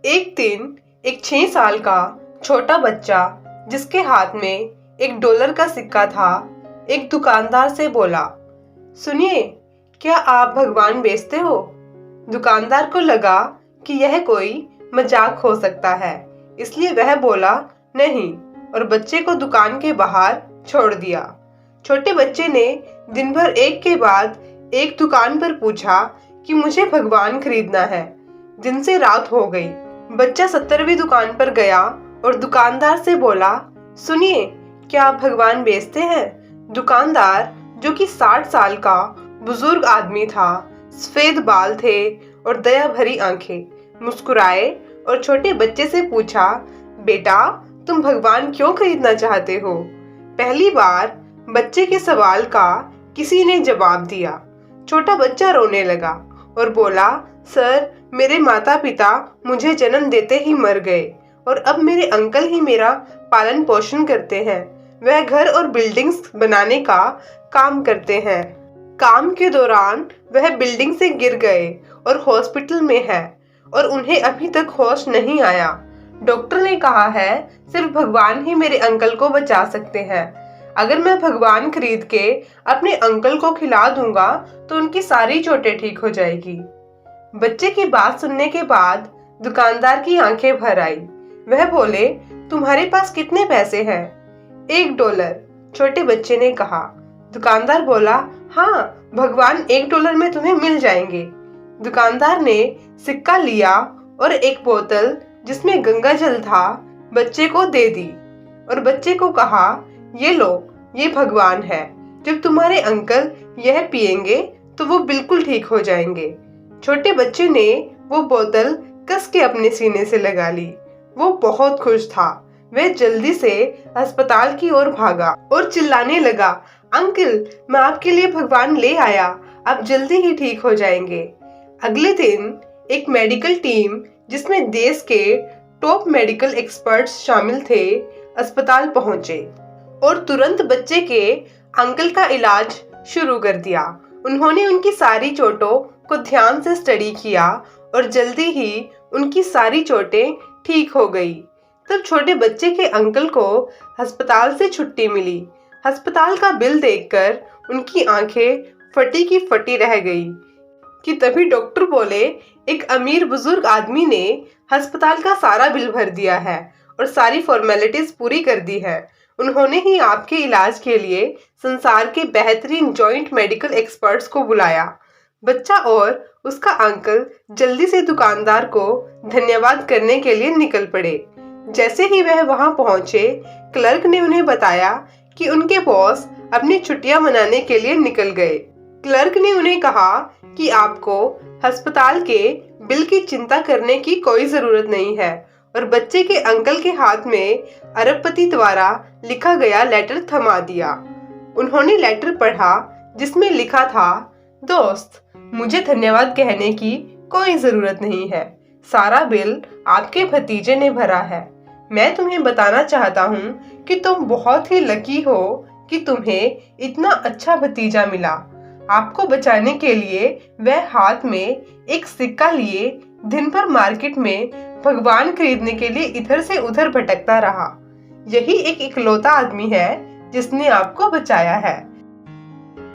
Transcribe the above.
एक दिन एक 6 साल का छोटा बच्चा जिसके हाथ में $1 का सिक्का था, एक दुकानदार से बोला, सुनिए, क्या आप भगवान बेचते हो? दुकानदार को लगा कि यह कोई मजाक हो सकता है, इसलिए वह बोला नहीं और बच्चे को दुकान के बाहर छोड़ दिया। छोटे बच्चे ने दिन भर एक के बाद एक दुकान पर पूछा कि मुझे भगवान खरीदना है। दिन से रात हो गई। बच्चा 70वीं दुकान पर गया और दुकानदार से बोला, सुनिए, क्या आप भगवान बेचते हैं? दुकानदार, जो कि 60 साल का बुजुर्ग आदमी था, सफेद बाल थे और दया भरी आंखें, मुस्कुराए और छोटे बच्चे से पूछा, बेटा, तुम भगवान क्यों खरीदना चाहते हो? पहली बार बच्चे के सवाल का किसी ने जवाब दिया। छोटा बच्चा रोने लगा और बोला, सर, मेरे माता पिता मुझे जन्म देते ही मर गए और अब मेरे अंकल ही मेरा पालन पोषण करते हैं। वह घर और बिल्डिंग्स बनाने का काम करते हैं। काम के दौरान वह बिल्डिंग से गिर गए और हॉस्पिटल में है और उन्हें अभी तक होश नहीं आया। डॉक्टर ने कहा है सिर्फ भगवान ही मेरे अंकल को बचा सकते हैं। अगर मैं भगवान खरीद के अपने अंकल को खिला दूंगा तो उनकी सारी चोटें ठीक हो जाएगी। बच्चे की बात सुनने के बाद दुकानदार की आंखें भर आई। वह बोले, तुम्हारे पास कितने पैसे हैं? $1। छोटे बच्चे ने कहा। दुकानदार बोला, हाँ, भगवान $1 में तुम्हें मिल जाएंगे। दुकानदार ने सिक्का लिया और एक बोतल जिसमें गंगा जल था बच्चे को दे दी और बच्चे को कहा, ये लो, ये भगवान है। जब तुम्हारे अंकल यह पिएंगे तो वो बिल्कुल ठीक हो जाएंगे। छोटे बच्चे ने वो बोतल कस के अपने सीने से लगा ली। वो बहुत खुश था। वह जल्दी से अस्पताल की ओर भागा और चिल्लाने लगा, अंकल, मैं आपके लिए भगवान ले आया, आप जल्दी ही ठीक हो जाएंगे। अगले दिन एक मेडिकल टीम जिसमें देश के टॉप मेडिकल एक्सपर्ट्स शामिल थे, अस्पताल पहुंचे और तुरंत बच्चे के अंकल का इलाज शुरू कर दिया। उन्होंने उनकी सारी चोटों को ध्यान से स्टडी किया और जल्दी ही उनकी सारी चोटें ठीक हो गई। तब छोटे बच्चे के अंकल को अस्पताल से छुट्टी मिली। अस्पताल का बिल देखकर उनकी आंखें फटी की फटी रह गई कि तभी डॉक्टर बोले, एक अमीर बुजुर्ग आदमी ने अस्पताल का सारा बिल भर दिया है और सारी फॉर्मेलिटीज पूरी कर दी है। उन्होंने ही आपके इलाज के लिए संसार के बेहतरीन जॉइंट मेडिकल एक्सपर्ट्स को बुलाया। बच्चा और उसका अंकल जल्दी से दुकानदार को धन्यवाद करने के लिए निकल पड़े। जैसे ही वह वहां पहुंचे, क्लर्क ने उन्हें बताया कि उनके बॉस अपनी छुट्टियां मनाने के लिए निकल गए। क्लर्क ने उन्हें कहा कि आपको अस्पताल के बिल की चिंता करने की कोई जरूरत नहीं है और बच्चे के अंकल के हाथ में अरबपति द्वारा लिखा गया लेटर थमा दिया। उन्होंने लेटर पढ़ा जिसमें लिखा था, दोस्त, मुझे धन्यवाद कहने की कोई जरूरत नहीं है। सारा बिल आपके भतीजे ने भरा है। मैं तुम्हें बताना चाहता हूँ कि तुम बहुत ही लकी हो कि तुम्हें इतना अच्छा भतीजा मिला। आपको बचाने के लिए वह हाथ में एक सिक्का लिए दिन भर मार्केट में भगवान खरीदने के लिए इधर से उधर भटकता रहा। यही एक इकलौता आदमी है जिसने आपको बचाया है।